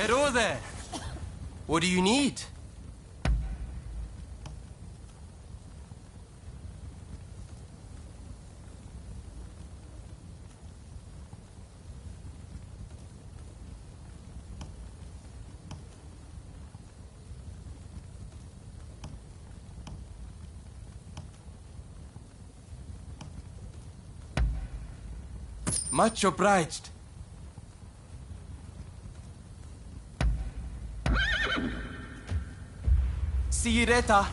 Hello there. What do you need? Much obliged. See you later.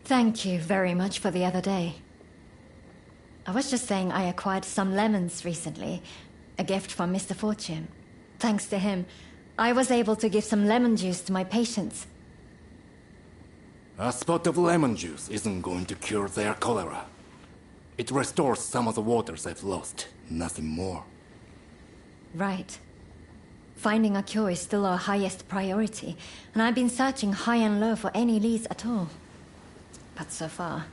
Thank you very much for the other day. I was just saying I acquired some lemons recently. A gift from Mr. Fortune. Thanks to him, I was able to give some lemon juice to my patients. A spot of lemon juice isn't going to cure their cholera. It restores some of the waters they've lost, nothing more. Right. Finding a cure is still our highest priority, and I've been searching high and low for any leads at all. But so far...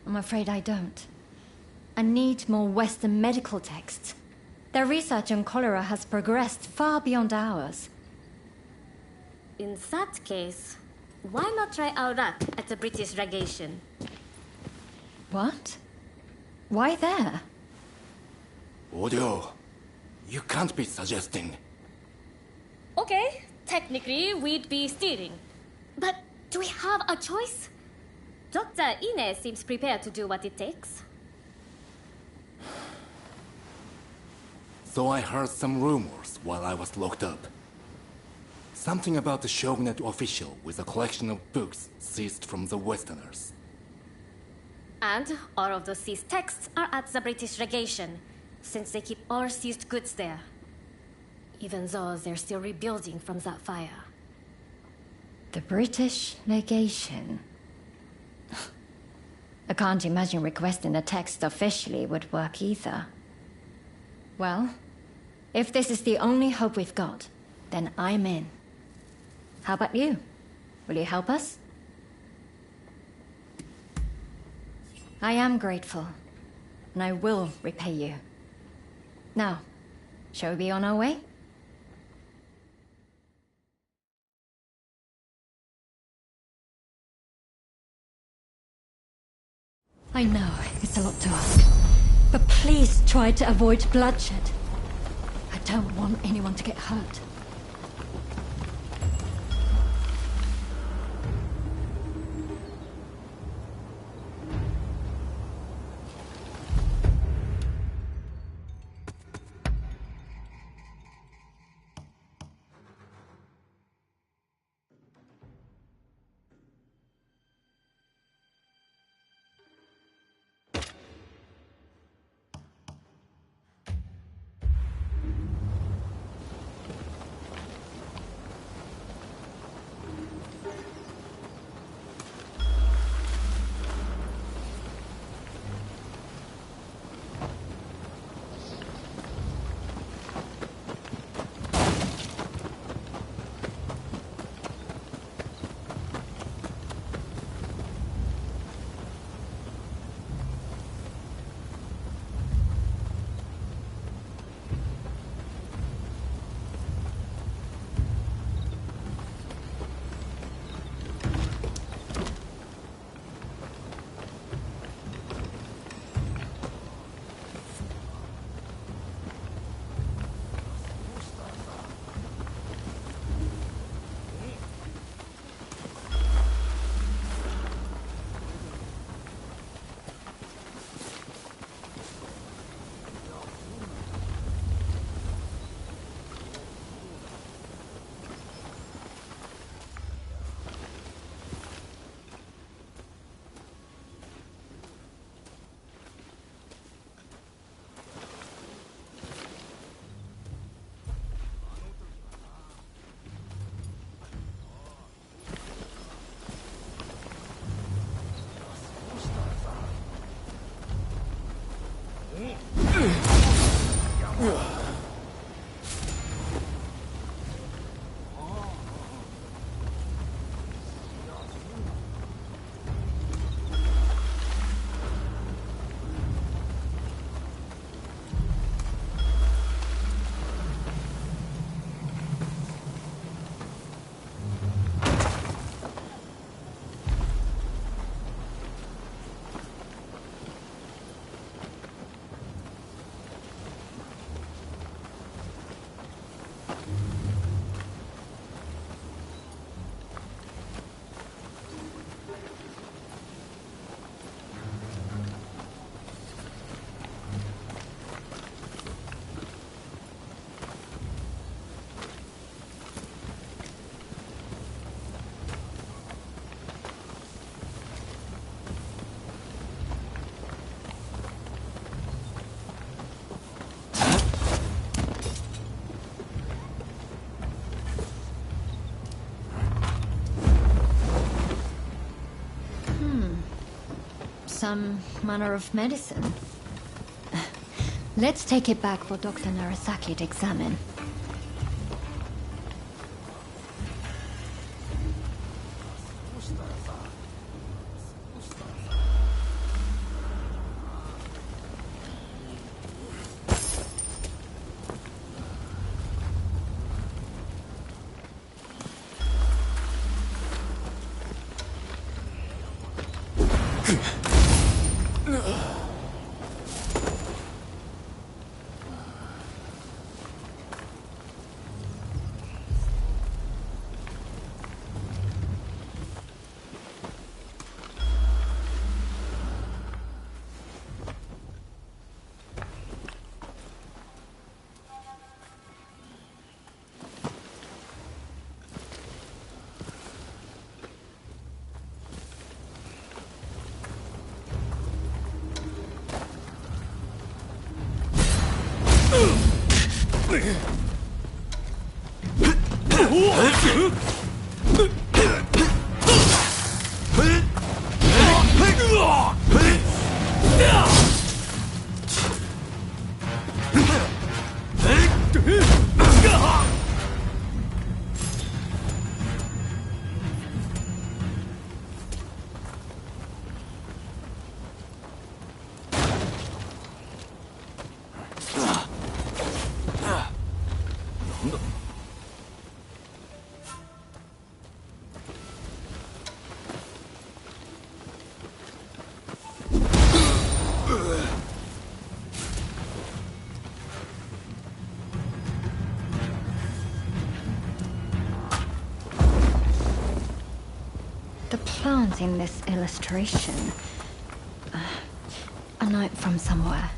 I'm afraid I don't. I need more Western medical texts. Their research on cholera has progressed far beyond ours. In that case, why not try our luck at the British legation? What? Why there? Audio, you can't be suggesting. Okay, technically we'd be stealing. But do we have a choice? Dr. Ine seems prepared to do what it takes. So I heard some rumors while I was locked up. Something about the Shogunate official with a collection of books seized from the Westerners. And all of those seized texts are at the British legation, since they keep all seized goods there. Even though they're still rebuilding from that fire. The British legation. I can't imagine requesting the text officially would work either. Well, if this is the only hope we've got, then I'm in. How about you? Will you help us? I am grateful, and I will repay you. Now, shall we be on our way? I know, it's a lot to ask. But please try to avoid bloodshed. I don't want anyone to get hurt. some manner of medicine. Let's take it back for Dr. Narasaki to examine. The plant in this illustration. A note from somewhere.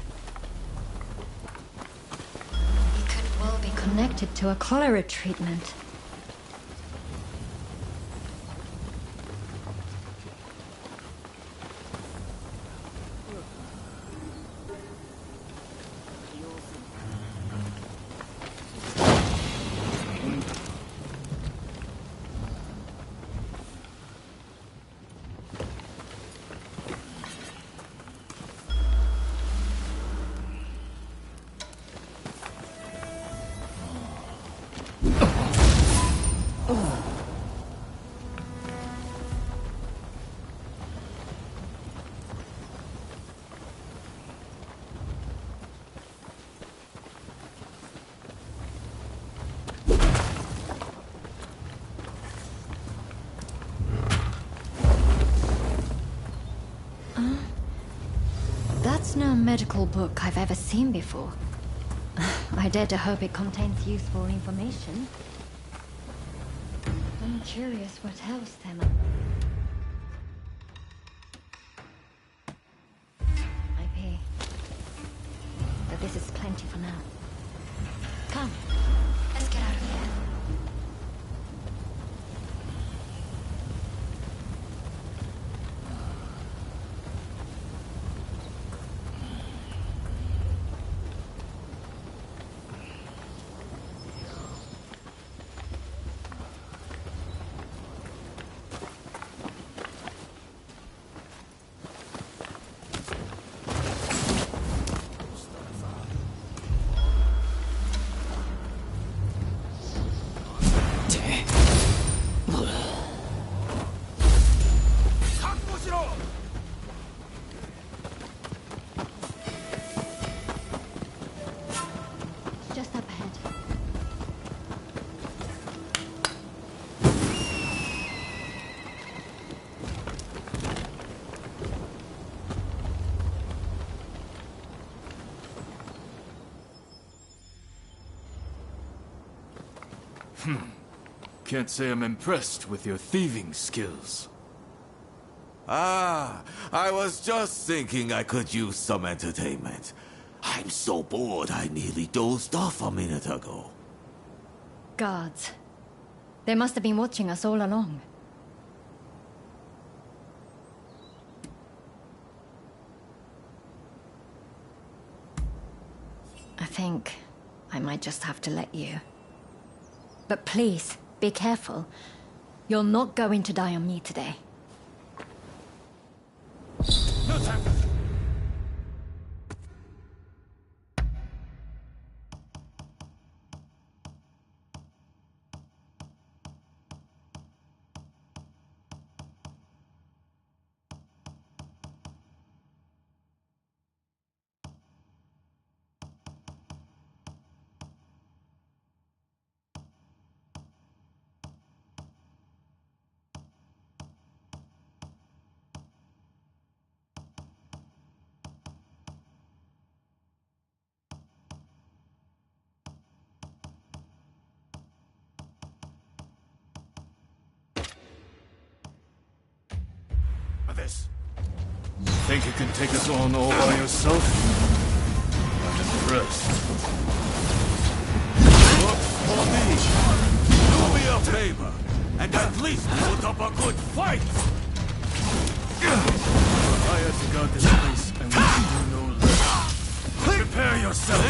It could well be connected to a cholera treatment. That's no medical book I've ever seen before. I dare to hope it contains useful information. I'm curious what else there might be. But this is plenty for now. Come, let's get out of here. Just up ahead. Can't say I'm impressed with your thieving skills. Ah, I was just thinking I could use some entertainment. I'm so bored I nearly dozed off a minute ago. Guards. They must have been watching us all along. I think I might just have to let you. But please, be careful. You're not going to die on me today. This. Think you can take us on all by yourself? Not impressed. Look for me. Do me a favor, and at least put up a good fight. You're hired to guard this place, and we can do no less. Prepare yourself.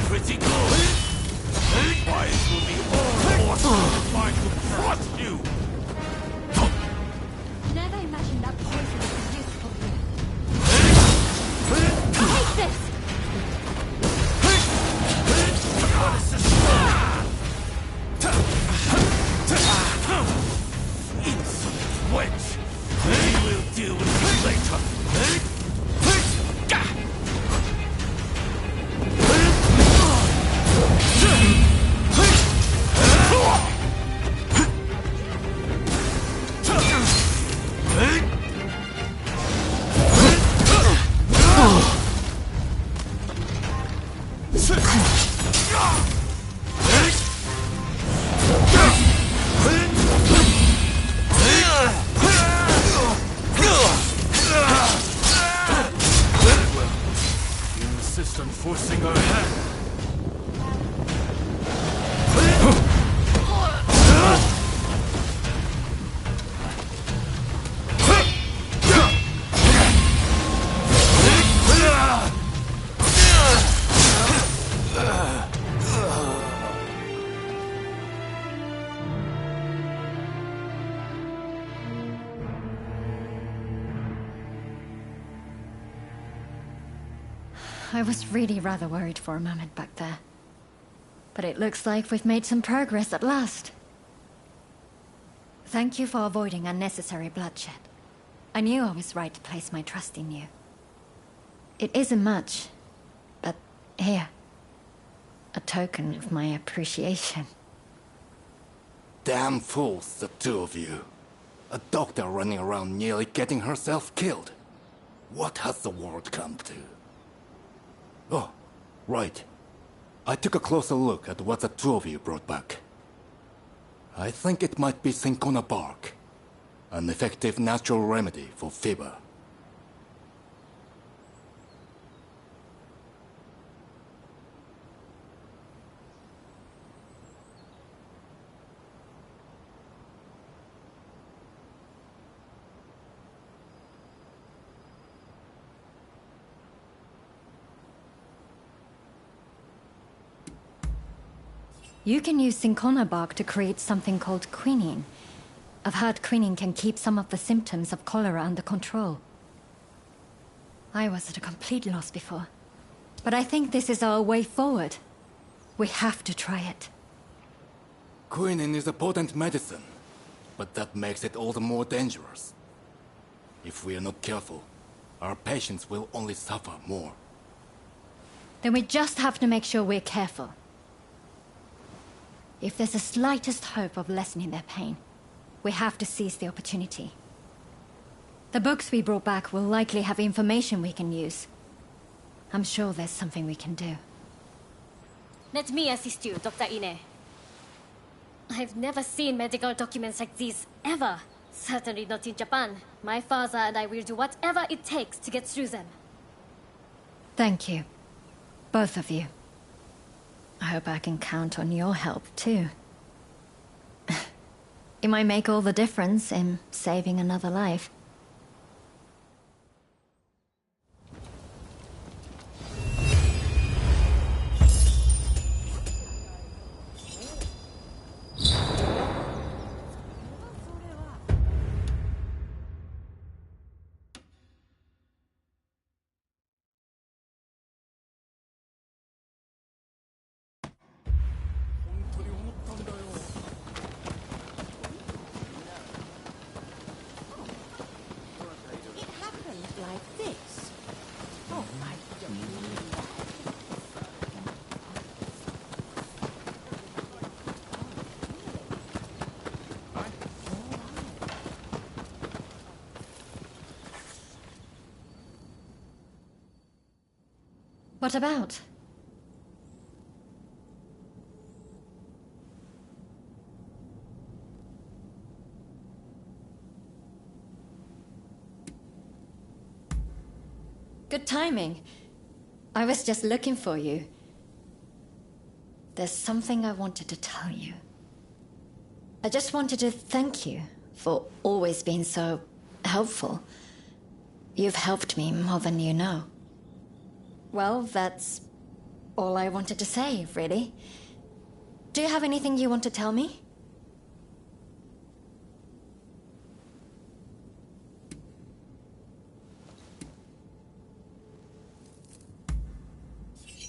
Pretty good. Why it will be all forced to trust you. Never imagined that poison would be useful here. Take this! Insolent wench. We will deal with you later. You insist on forcing our hand. I was really rather worried for a moment back there. But it looks like we've made some progress at last. Thank you for avoiding unnecessary bloodshed. I knew I was right to place my trust in you. It isn't much, but here. A token of my appreciation. Damn fools, the two of you. A doctor running around nearly getting herself killed. What has the world come to? Oh, right. I took a closer look at what the two of you brought back. I think it might be cinchona bark. An effective natural remedy for fever. You can use cinchona bark to create something called quinine. I've heard quinine can keep some of the symptoms of cholera under control. I was at a complete loss before. But I think this is our way forward. We have to try it. Quinine is a potent medicine, but that makes it all the more dangerous. If we are not careful, our patients will only suffer more. Then we just have to make sure we're careful. If there's the slightest hope of lessening their pain, we have to seize the opportunity. The books we brought back will likely have information we can use. I'm sure there's something we can do. Let me assist you, Dr. Ine. I've never seen medical documents like these, ever. Certainly not in Japan. My father and I will do whatever it takes to get through them. Thank you. Both of you. I hope I can count on your help, too. It might make all the difference in saving another life. What about? Good timing. I was just looking for you. There's something I wanted to tell you. I just wanted to thank you for always being so helpful. You've helped me more than you know. Well, that's all I wanted to say, really. Do you have anything you want to tell me?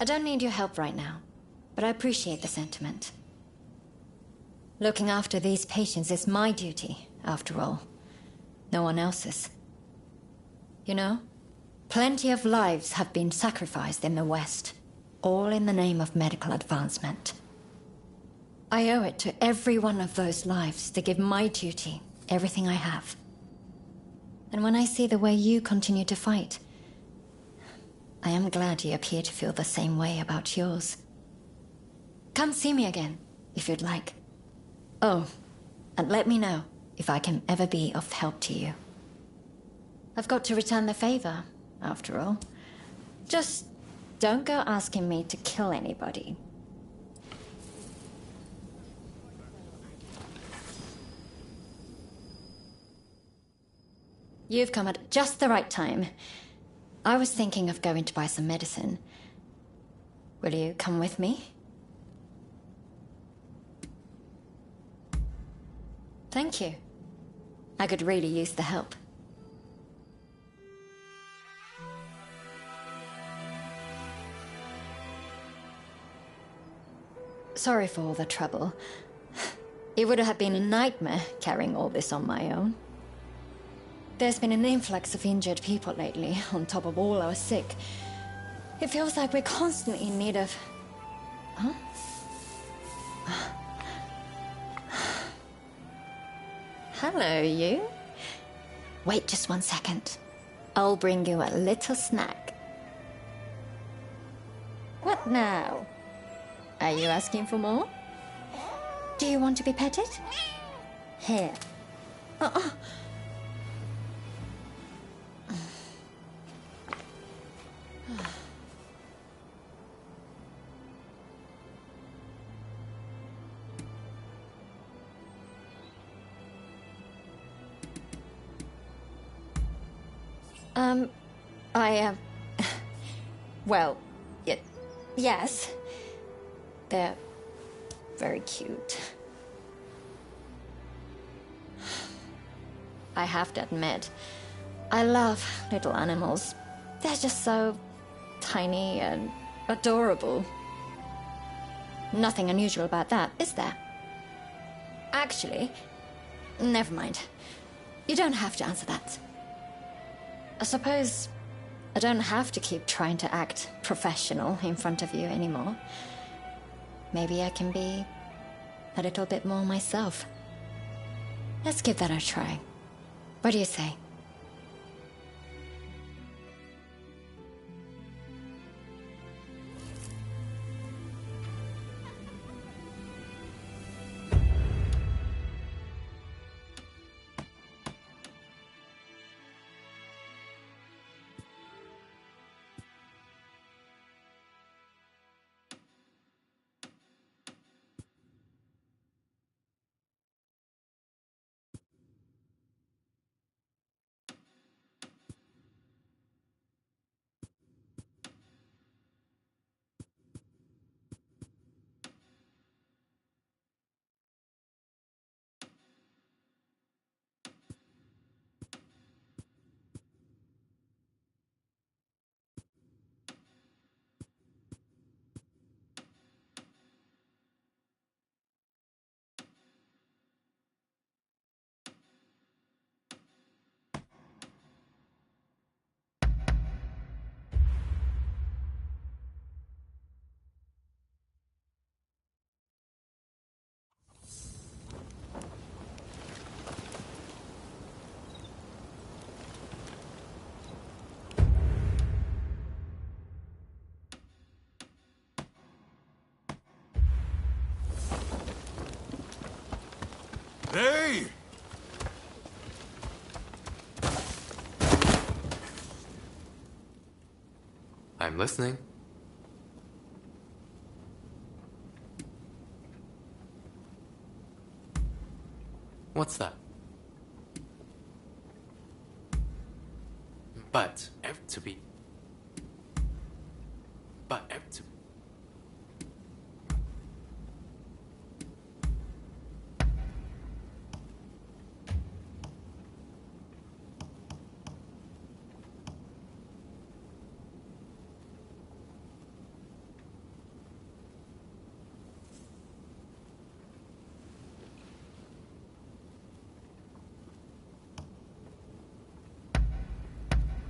I don't need your help right now, but I appreciate the sentiment. Looking after these patients is my duty, after all. No one else's. You know, plenty of lives have been sacrificed in the West, all in the name of medical advancement. I owe it to every one of those lives to give my duty everything I have. And when I see the way you continue to fight, I am glad you appear to feel the same way about yours. Come see me again, if you'd like. Oh, and let me know if I can ever be of help to you. I've got to return the favor, after all. Just don't go asking me to kill anybody. You've come at just the right time. I was thinking of going to buy some medicine. Will you come with me? Thank you. I could really use the help. Sorry for all the trouble. It would have been a nightmare carrying all this on my own. There's been an influx of injured people lately, on top of all our sick. It feels like we're constantly in need of... Huh? Hello, you. Wait just 1 second. I'll bring you a little snack. What now? Are you asking for more? Do you want to be petted? Here. Uh-uh. Well, yes. They're very cute. I have to admit, I love little animals. They're just so tiny and adorable. Nothing unusual about that, is there? Actually, never mind. You don't have to answer that. I suppose I don't have to keep trying to act professional in front of you anymore. Maybe I can be a little bit more myself. Let's give that a try. What do you say? Hey! I'm listening. What's that? But to be. But to.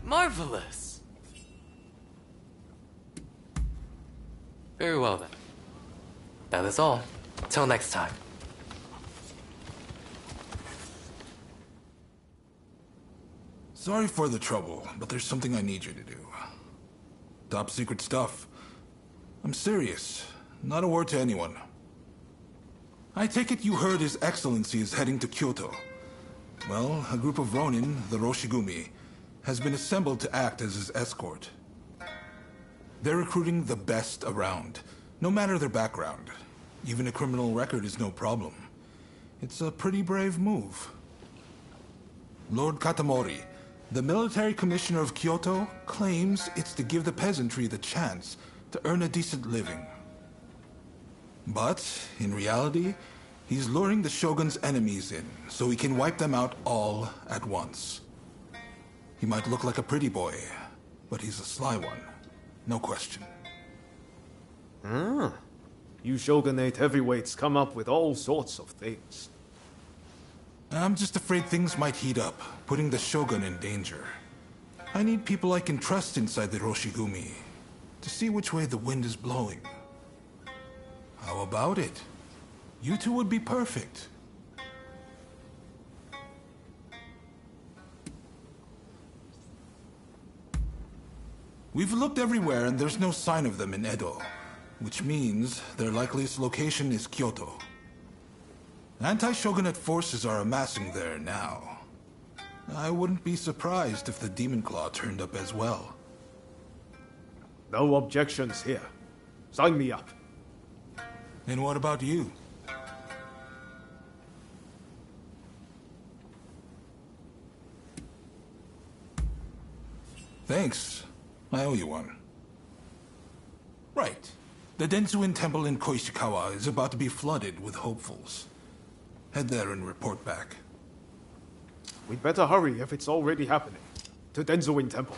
Marvelous! Very well then. That is all. Till next time. Sorry for the trouble, but there's something I need you to do. Top secret stuff. I'm serious. Not a word to anyone. I take it you heard His Excellency is heading to Kyoto. Well, a group of Ronin, the Roshigumi, has been assembled to act as his escort. They're recruiting the best around, no matter their background. Even a criminal record is no problem. It's a pretty brave move. Lord Katamori, the military commissioner of Kyoto, claims it's to give the peasantry the chance to earn a decent living. But, in reality, he's luring the shogun's enemies in, so he can wipe them out all at once. He might look like a pretty boy, but he's a sly one. No question. You shogunate heavyweights come up with all sorts of things. I'm just afraid things might heat up, putting the shogun in danger. I need people I can trust inside the Roshigumi, to see which way the wind is blowing. How about it? You two would be perfect. We've looked everywhere and there's no sign of them in Edo, which means their likeliest location is Kyoto. Anti-shogunate forces are amassing there now. I wouldn't be surprised if the Demon Claw turned up as well. No objections here. Sign me up. And what about you? Thanks. I owe you one. Right. The Densuin Temple in Koishikawa is about to be flooded with hopefuls. Head there and report back. We'd better hurry if it's already happening. To Denzuin Temple.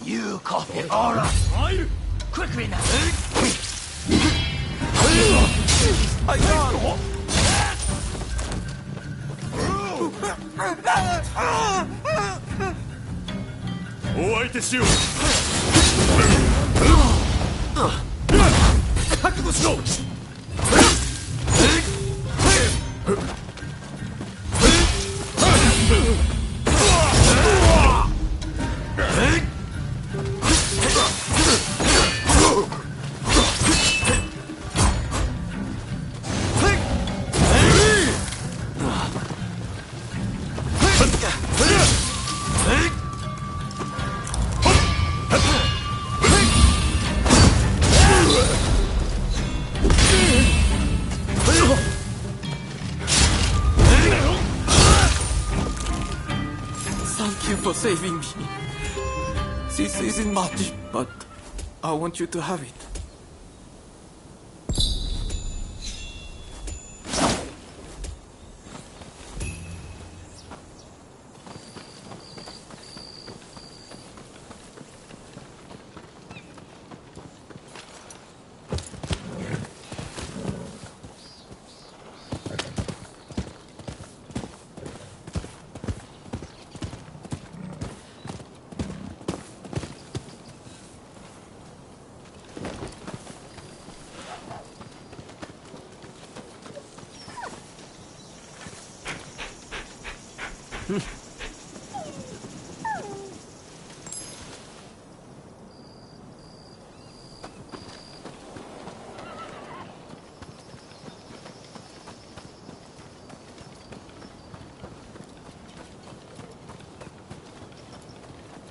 You cough it all up. Quickly now. I got お相手しよう。覚悟しろ。Thank you for saving me. This isn't much, but I want you to have it.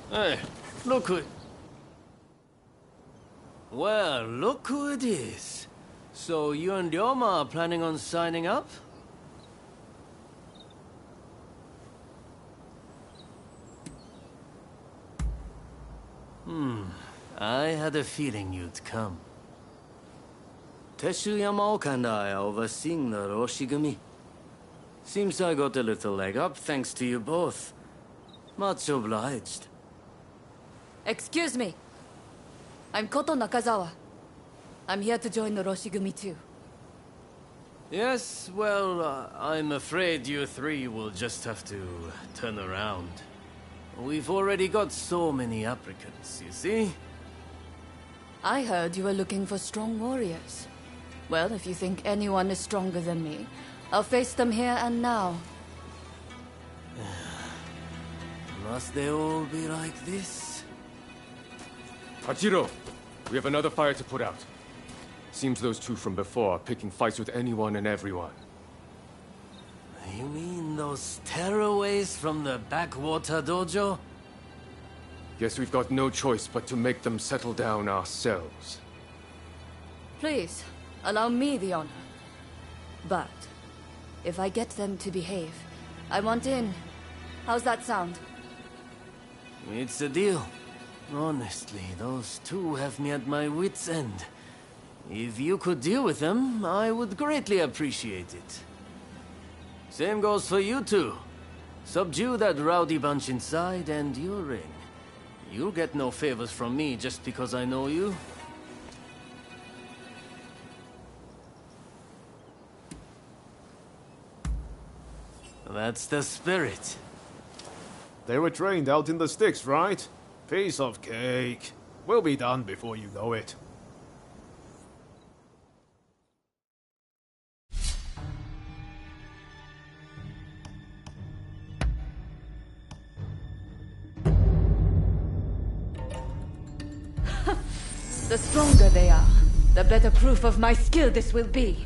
Hey, look who... Well, look who it is. So you and Ryoma are planning on signing up? I had a feeling you'd come. Teshu Yamaoka and I are overseeing the Roshigumi. Seems I got a little leg up thanks to you both. Much obliged. Excuse me. I'm Koto Nakazawa. I'm here to join the Roshigumi too. Yes, well, I'm afraid you three will just have to turn around. We've already got so many applicants, you see? I heard you were looking for strong warriors. Well, if you think anyone is stronger than me, I'll face them here and now. Must they all be like this? Hachiro, we have another fire to put out. Seems those two from before are picking fights with anyone and everyone. You mean those tearaways from the backwater dojo? Guess we've got no choice but to make them settle down ourselves. Please, allow me the honor. But, if I get them to behave, I want in. How's that sound? It's a deal. Honestly, those two have me at my wit's end. If you could deal with them, I would greatly appreciate it. Same goes for you two. Subdue that rowdy bunch inside and you're in. You'll get no favors from me just because I know you. That's the spirit. They were trained out in the sticks, right? Piece of cake. We'll be done before you know it. The stronger they are, the better proof of my skill this will be.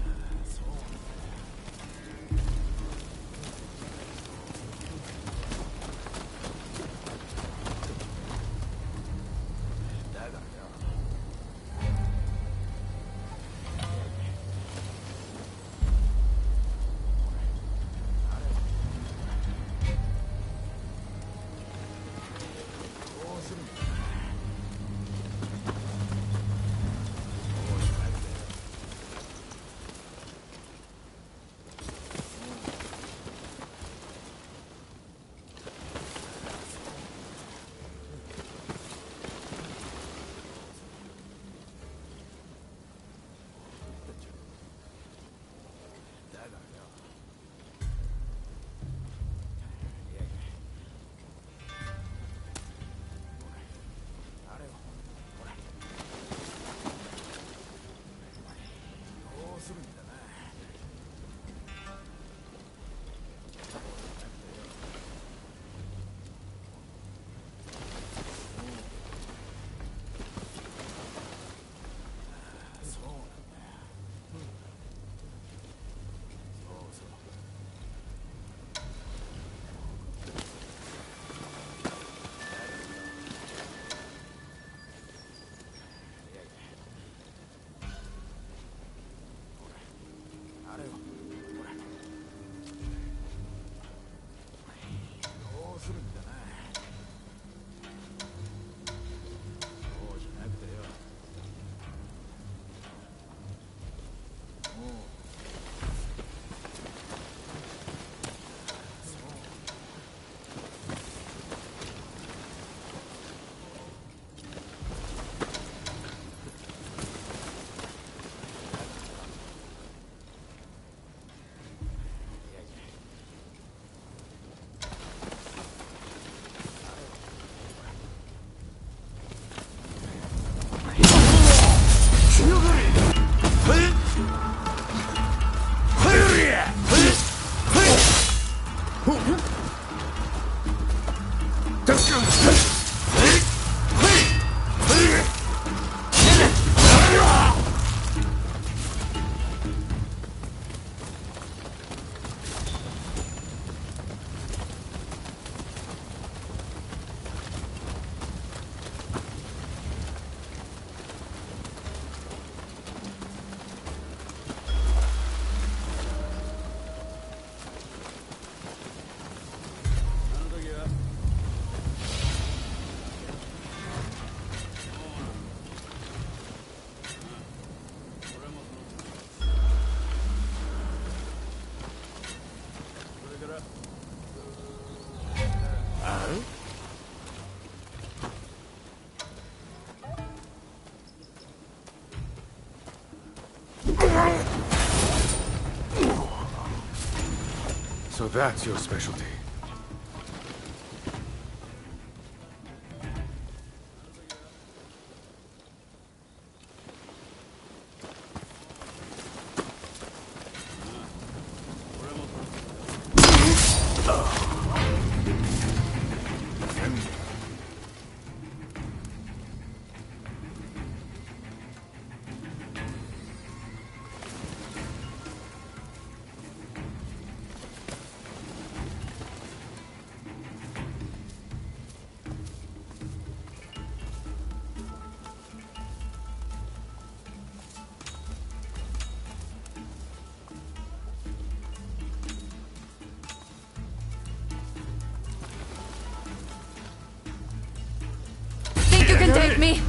So that's your specialty. Think you can take me?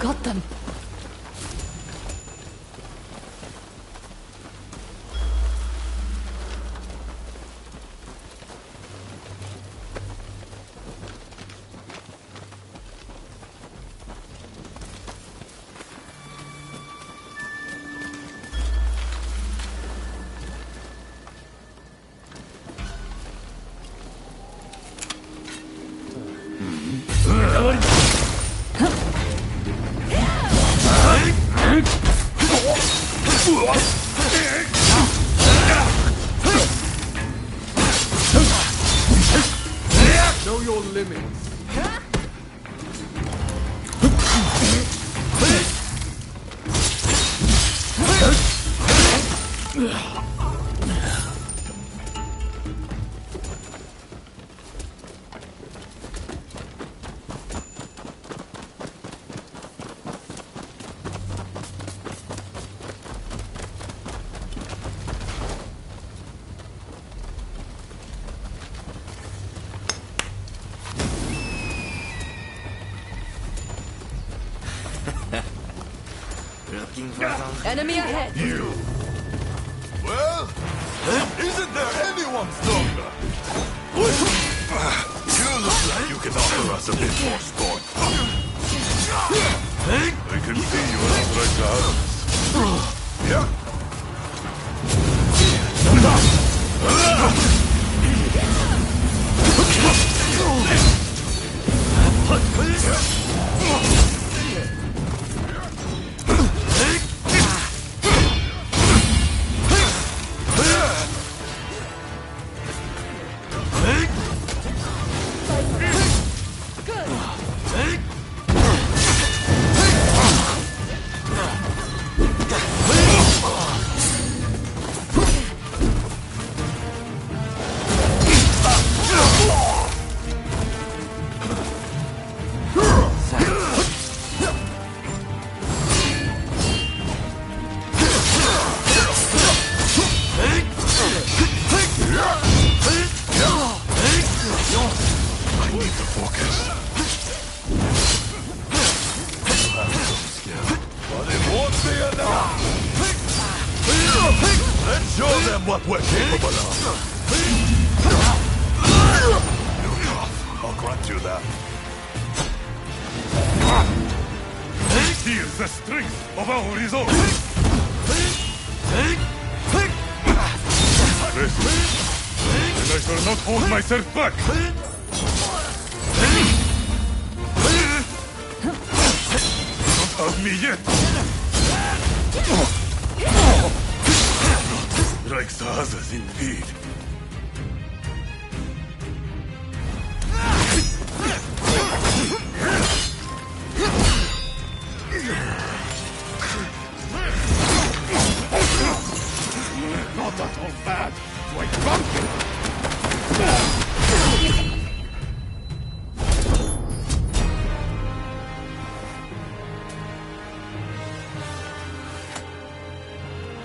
got them. Know your limits. Looking for some... Enemy ahead. You! Well, isn't there anyone stronger? You look like you can offer us a bit more sport. I can see you are right to Yeah. Let's show them what we're capable of. I'll grant you that. Here's the strength of our resolve. And I shall not hold myself back. Don't hurt me yet. Like the others, indeed. Not at all bad. Quite bumpy.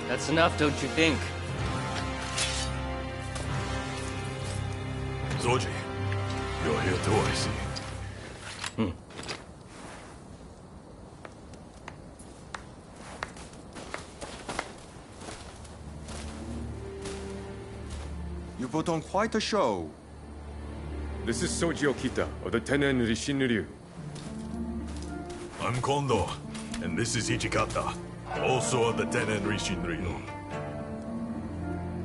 That's enough, don't you think? Zoji, you're here too, I see. You put on quite a show. This is Soji Okita of the Tenen Rishinryu. I'm Kondo, and this is Ichikata, also of the Tenen Rishinryu.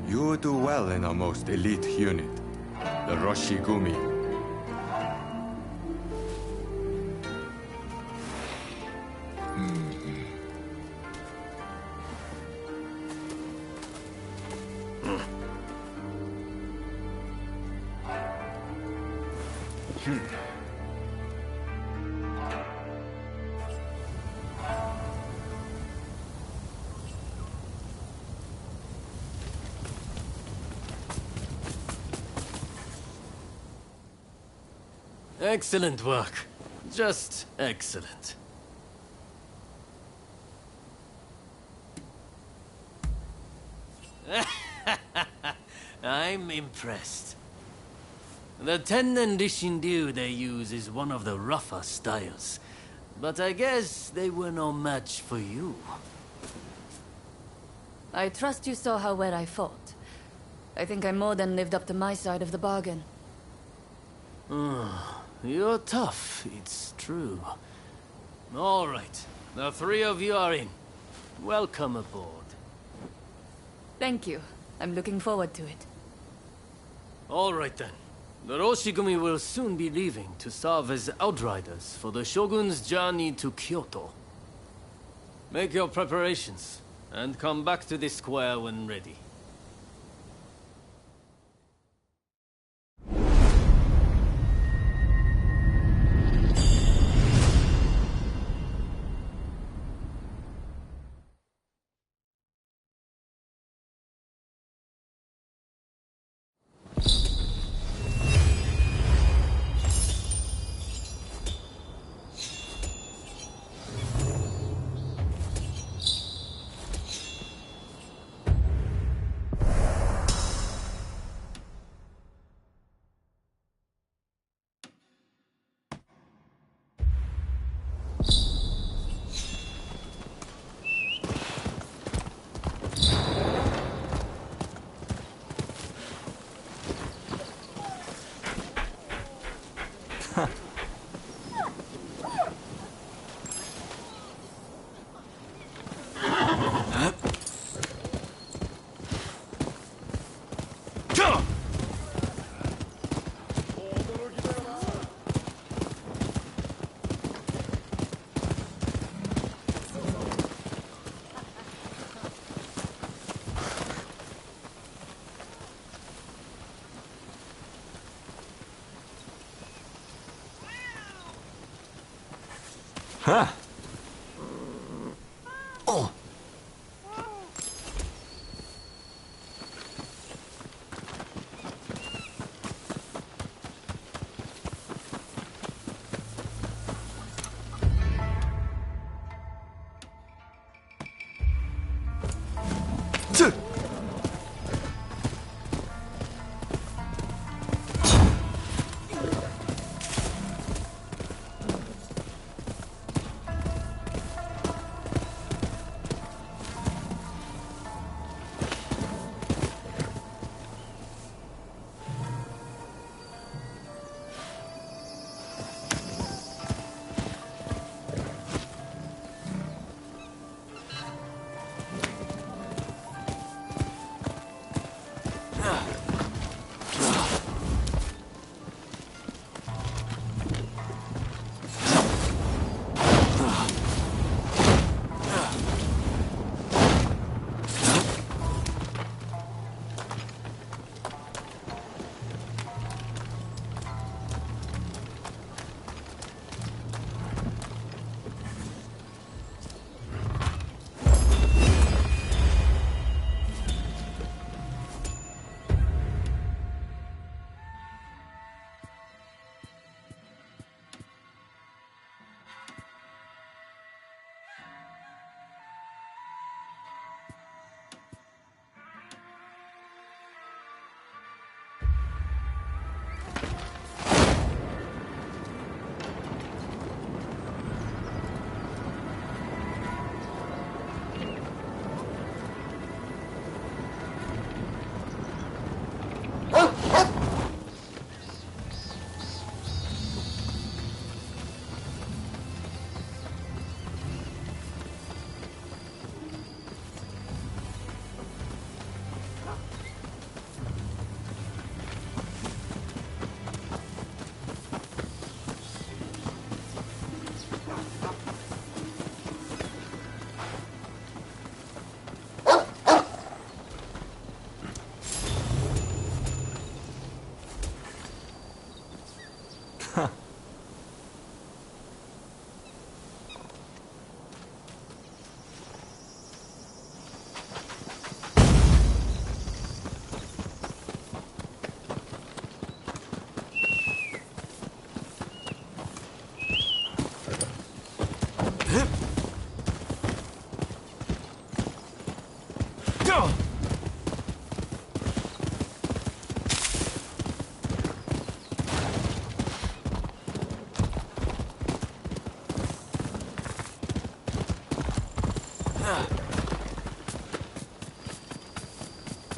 You do well in our most elite unit, the Roshigumi. Excellent work. Just excellent. I'm impressed. The Tennen Rishindyu they use is one of the rougher styles. but I guess they were no match for you. I trust you saw how well I fought. I think I more than lived up to my side of the bargain. You're tough, it's true. All right, the three of you are in. Welcome aboard. Thank you. I'm looking forward to it. All right then. The Roshigumi will soon be leaving to serve as outriders for the Shogun's journey to Kyoto. Make your preparations, and come back to the square when ready. Huh. Oh.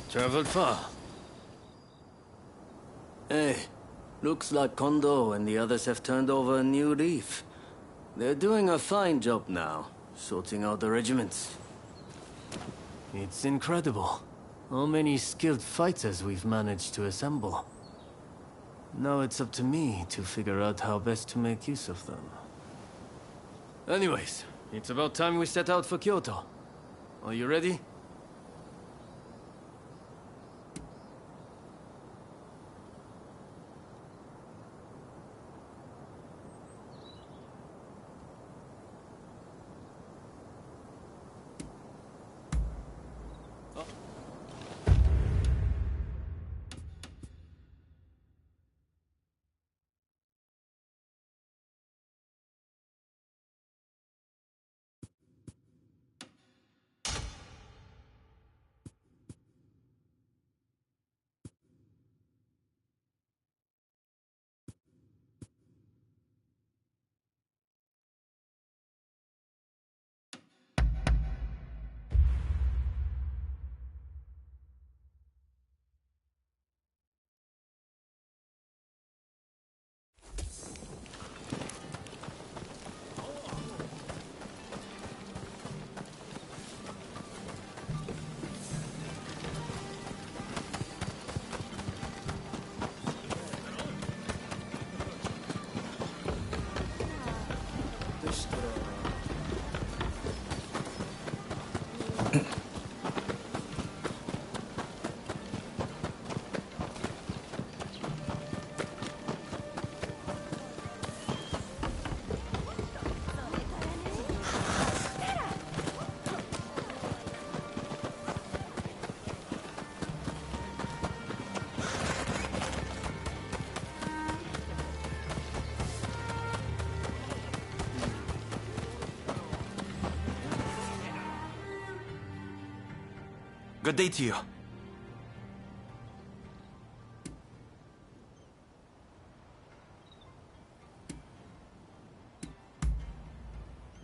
Traveled far. Hey, looks like Kondo and the others have turned over a new leaf. They're doing a fine job now, sorting out the regiments. It's incredible how many skilled fighters we've managed to assemble. Now it's up to me to figure out how best to make use of them. Anyways, it's about time we set out for Kyoto. Are you ready? Good day to you.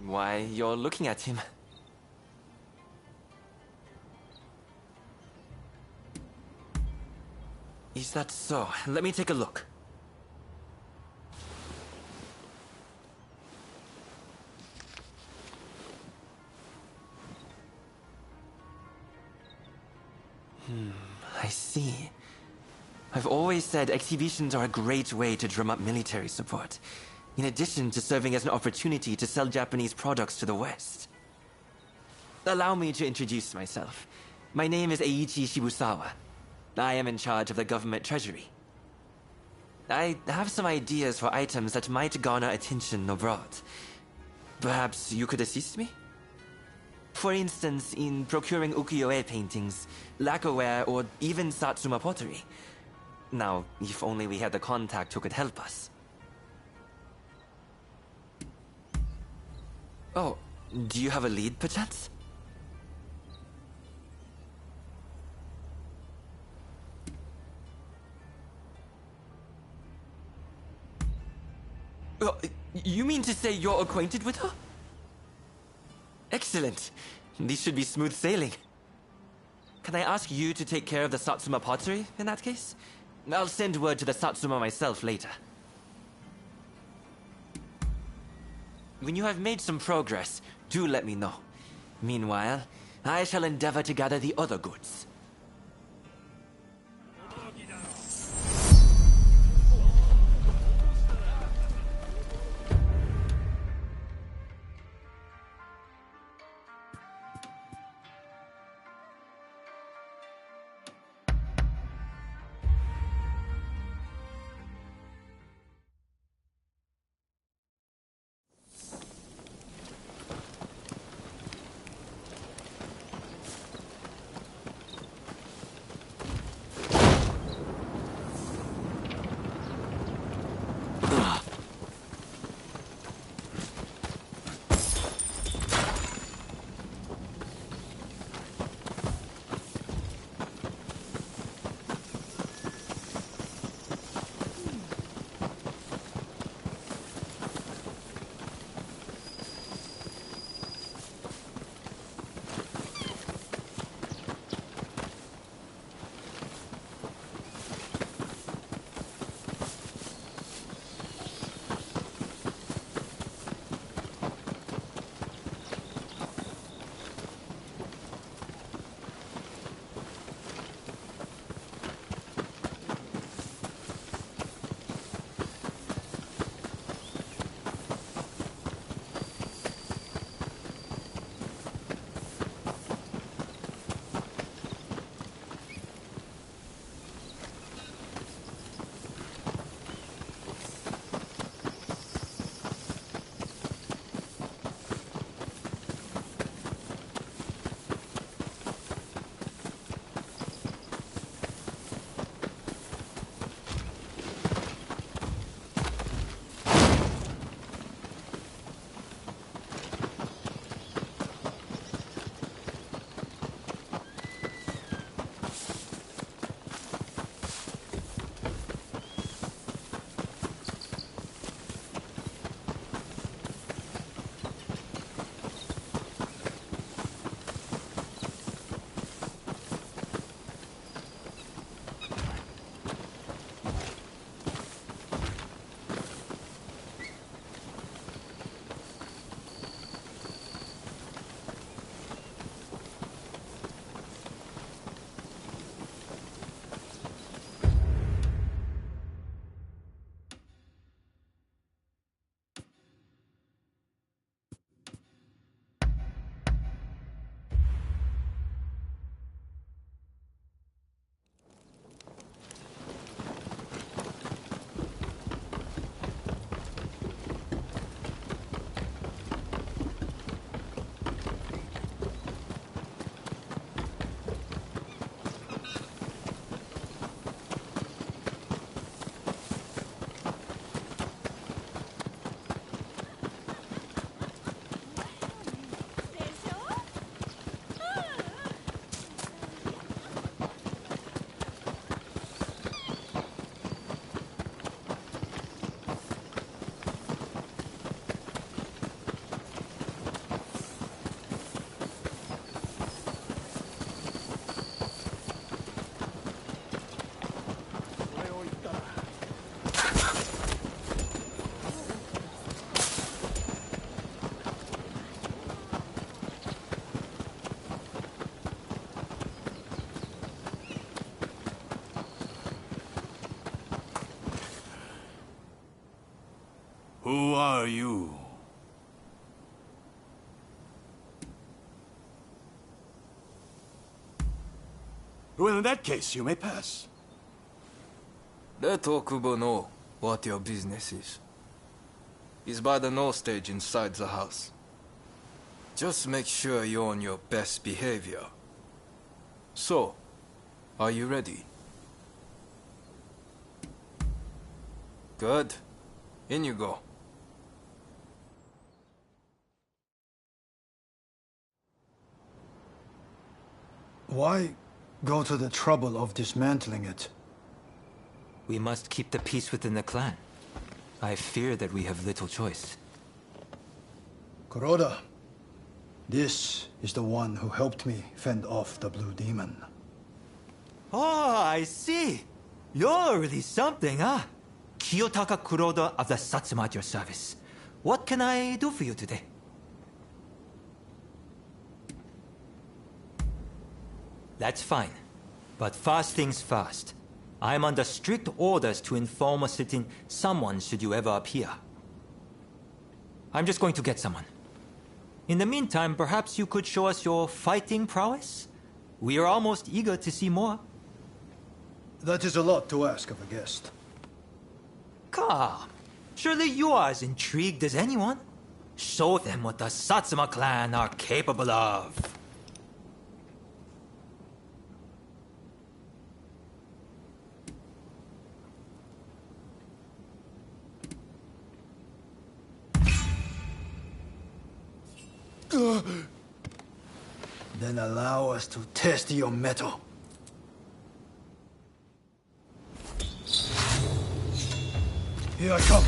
Why, you're looking at him. Is that so? Let me take a look. I see. I've always said exhibitions are a great way to drum up military support, in addition to serving as an opportunity to sell Japanese products to the West. Allow me to introduce myself. My name is Eiichi Shibusawa. I am in charge of the government treasury. I have some ideas for items that might garner attention abroad. Perhaps you could assist me? For instance, in procuring ukiyo-e paintings, lacquerware, or even Satsuma pottery. Now, if only we had the contact who could help us. Oh, do you have a lead, perchance? You mean to say you're acquainted with her? Excellent. These should be smooth sailing. Can I ask you to take care of the Satsuma pottery, in that case? I'll send word to the Satsuma myself later. When you have made some progress, do let me know. Meanwhile, I shall endeavor to gather the other goods. Who are you? Well, in that case, you may pass. Let Okubo know what your business is. He's by the know stage inside the house. Just make sure you're on your best behavior. So, are you ready? Good. In you go. Why go to the trouble of dismantling it? We must keep the peace within the clan. I fear that we have little choice. Kuroda, this is the one who helped me fend off the Blue Demon. Oh, I see. You're really something, huh? Kiyotaka Kuroda of the Satsuma at your service. What can I do for you today? That's fine. But first things first. I'm under strict orders to inform a certain someone should you ever appear. I'm just going to get someone. In the meantime, perhaps you could show us your fighting prowess? We are almost eager to see more. That is a lot to ask of a guest. Come. Surely you are as intrigued as anyone. Show them what the Satsuma clan are capable of. Then allow us to test your mettle. Here I come.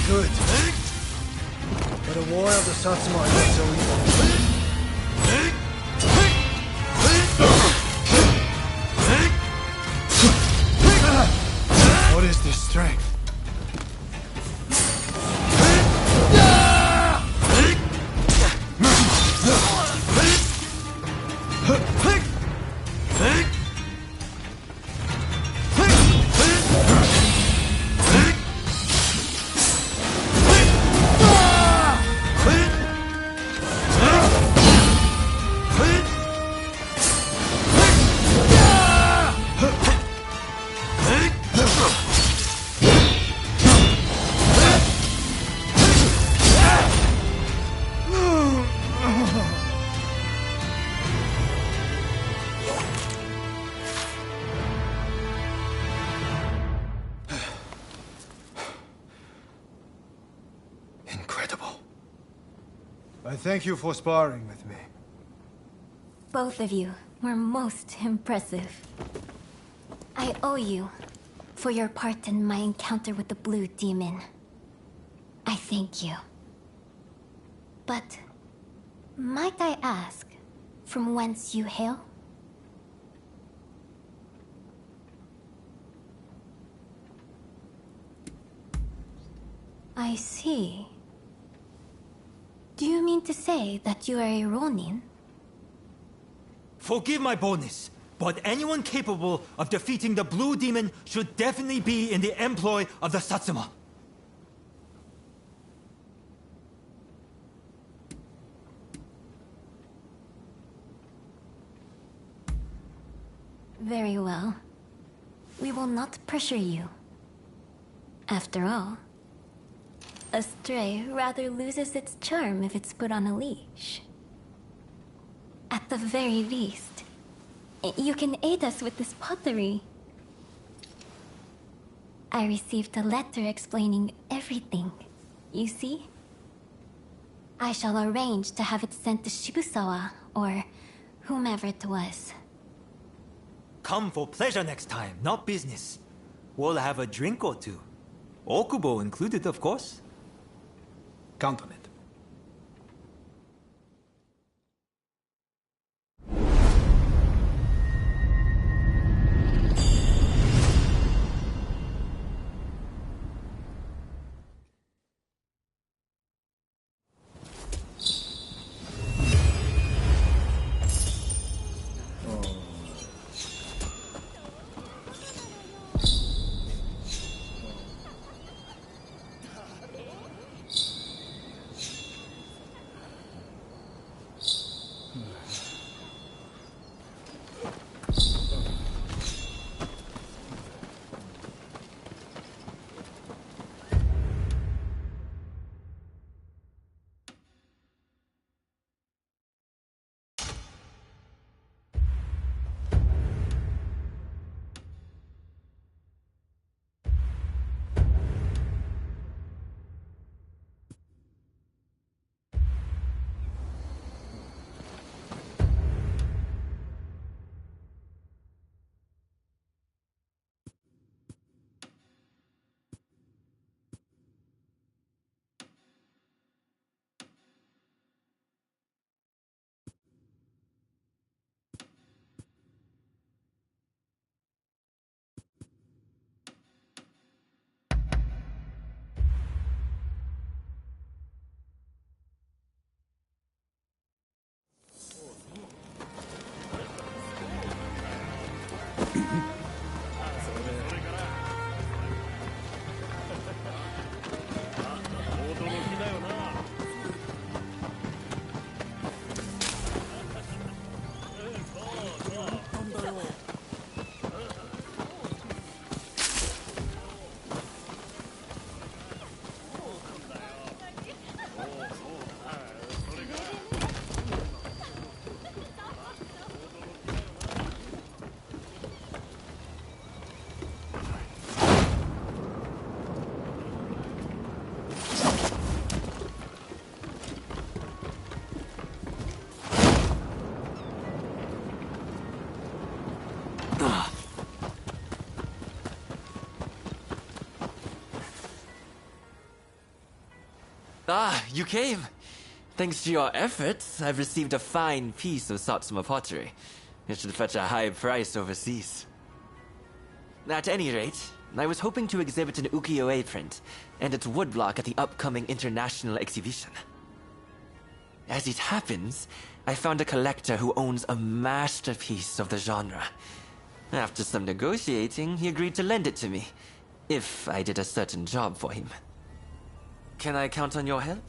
Good. But a war of the Satsuma is not so easy. What is this strength? I thank you for sparring with me. Both of you were most impressive. I owe you for your part in my encounter with the Blue Demon. I thank you. But might I ask from whence you hail? I see. Do you mean to say that you are a Ronin? Forgive my boldness, but anyone capable of defeating the Blue Demon should definitely be in the employ of the Satsuma. Very well. We will not pressure you. After all, a stray rather loses its charm if it's put on a leash. At the very least, You can aid us with this pottery. I received a letter explaining everything. You see? I shall arrange to have it sent to Shibusawa, or whomever it was. Come for pleasure next time, not business. We'll have a drink or two. Okubo included, of course. Count on it. Ah, you came. Thanks to your efforts, I've received a fine piece of Satsuma pottery. It should fetch a high price overseas. At any rate, I was hoping to exhibit an ukiyo-e print and its woodblock at the upcoming international exhibition. As it happens, I found a collector who owns a masterpiece of the genre. After some negotiating, he agreed to lend it to me, if I did a certain job for him. Can I count on your help?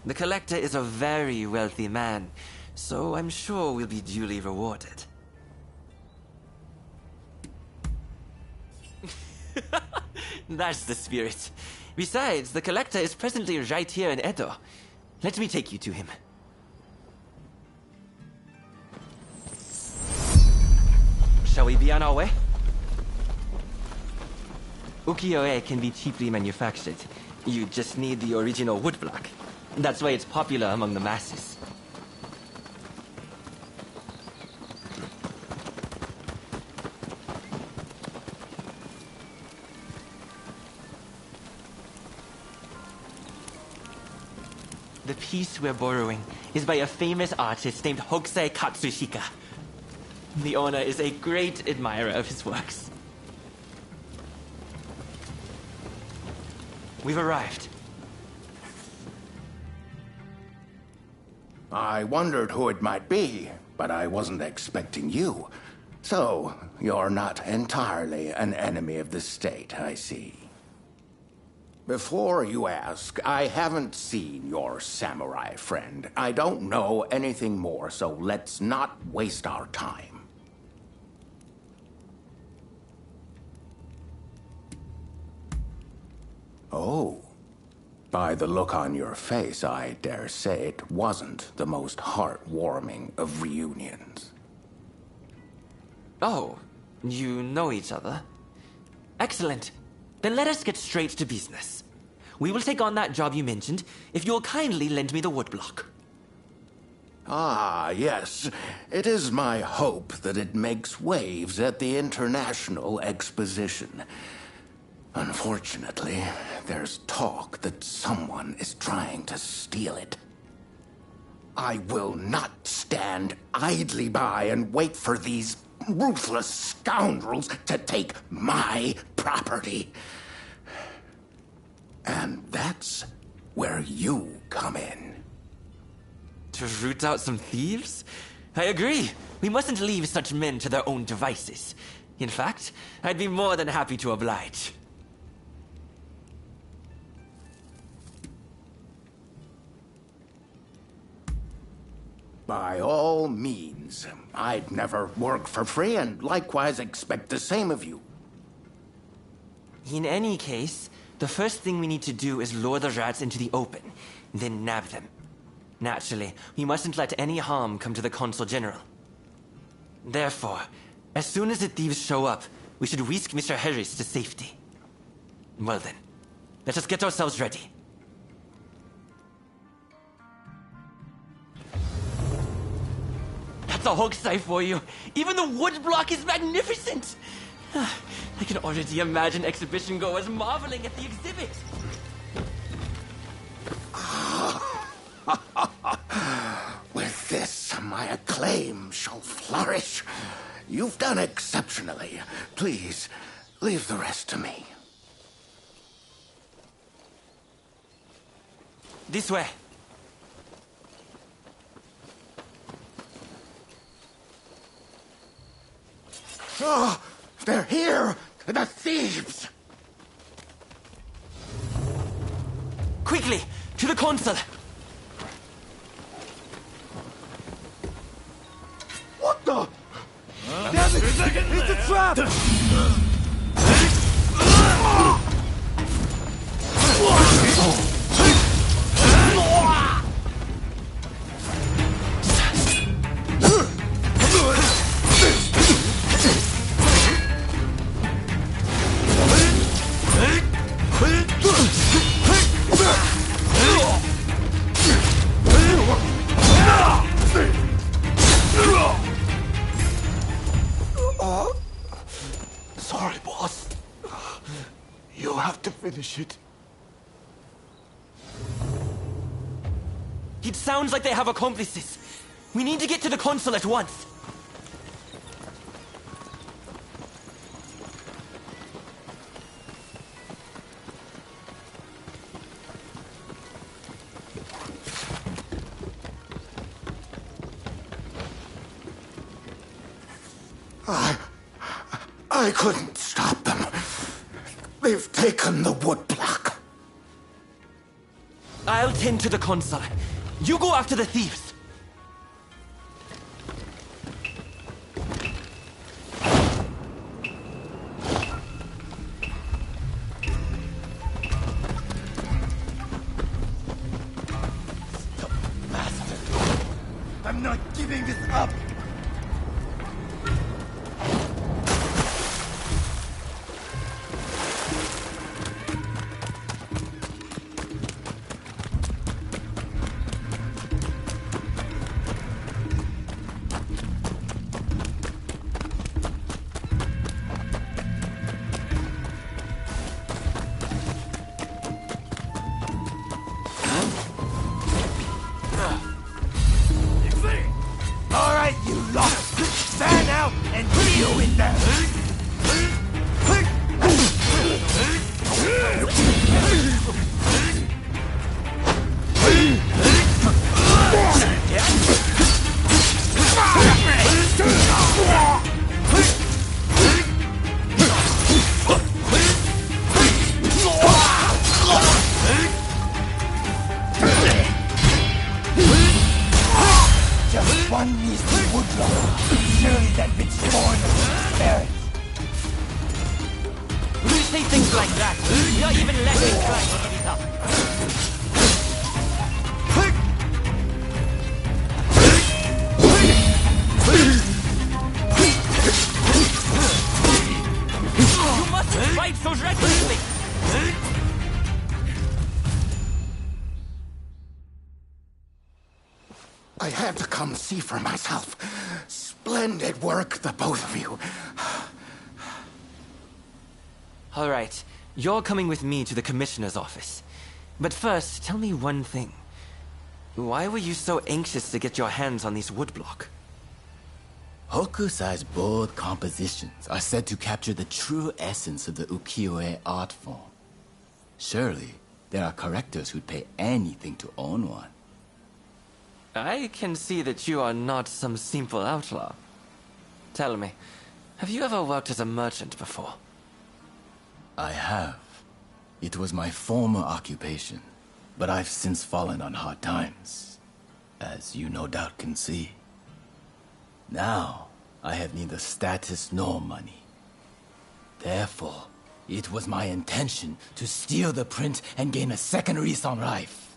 The collector is a very wealthy man, so I'm sure we'll be duly rewarded. That's the spirit. Besides, the collector is presently right here in Edo. Let me take you to him. Shall we be on our way? Ukiyo-e can be cheaply manufactured. You just need the original woodblock. That's why it's popular among the masses. The piece we're borrowing is by a famous artist named Hokusai Katsushika. The owner is a great admirer of his works. We've arrived. I wondered who it might be, but I wasn't expecting you. So, you're not entirely an enemy of the state, I see. Before you ask, I haven't seen your samurai friend. I don't know anything more, so let's not waste our time. Oh. By the look on your face, I dare say it wasn't the most heartwarming of reunions. Oh, you know each other? Excellent. Then let us get straight to business. We will take on that job you mentioned if you'll kindly lend me the woodblock. Ah, yes. It is my hope that it makes waves at the International Exposition. Unfortunately, there's talk that someone is trying to steal it. I will not stand idly by and wait for these ruthless scoundrels to take my property. And that's where you come in. To root out some thieves? I agree. We mustn't leave such men to their own devices. In fact, I'd be more than happy to oblige. By all means. I'd never work for free and likewise expect the same of you. In any case, the first thing we need to do is lure the rats into the open, then nab them. Naturally, we mustn't let any harm come to the Consul General. Therefore, as soon as the thieves show up, we should whisk Mr. Harris to safety. Well then, let us get ourselves ready. That's a hoaxie for you. Even the wood block is magnificent. I can already imagine exhibition goers marveling at the exhibit. With this, my acclaim shall flourish. You've done exceptionally. Please, leave the rest to me. This way. Oh, they're here! The thieves! Quickly, to the consul! What the? Damn it! It's a trap! Sorry, boss. You'll have to finish it. It sounds like they have accomplices. We need to get to the consul at once. I couldn't stop them. They've taken the woodblock. I'll tend to the consul. You go after the thieves. I'm not giving this up! Alright, you lot! Stand out and deal with them! Just one misty woodblock. Surely that bit's born of spirit. When you say things like that, you're even less inclined to give it up. fight so recklessly! I had to come see for myself. Splendid work, the both of you. All right, you're coming with me to the commissioner's office. But first, tell me one thing. Why were you so anxious to get your hands on these woodblock? Hokusai's bold compositions are said to capture the true essence of the ukiyo-e art form. Surely, there are collectors who'd pay anything to own one. I can see that you are not some simple outlaw. Tell me, have you ever worked as a merchant before? I have. It was my former occupation, but I've since fallen on hard times, as you no doubt can see. Now, I have neither status nor money. Therefore, it was my intention to steal the print and gain a second lease on life.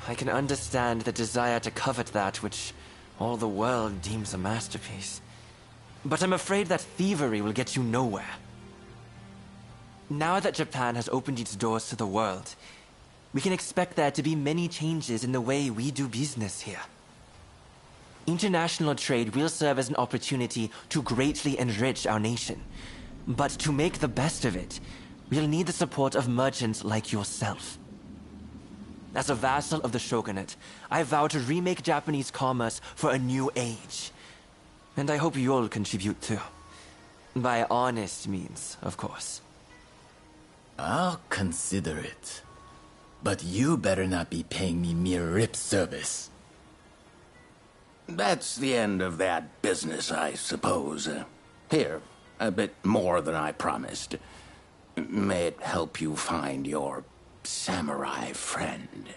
I can understand the desire to covet that which all the world deems a masterpiece. But I'm afraid that thievery will get you nowhere. Now that Japan has opened its doors to the world, we can expect there to be many changes in the way we do business here. International trade will serve as an opportunity to greatly enrich our nation. But to make the best of it, we'll need the support of merchants like yourself. As a vassal of the shogunate, I vow to remake Japanese commerce for a new age. And I hope you'll contribute too. By honest means, of course. I'll consider it. But you better not be paying me mere lip service. That's the end of that business, I suppose. Here, a bit more than I promised. May it help you find your samurai friend.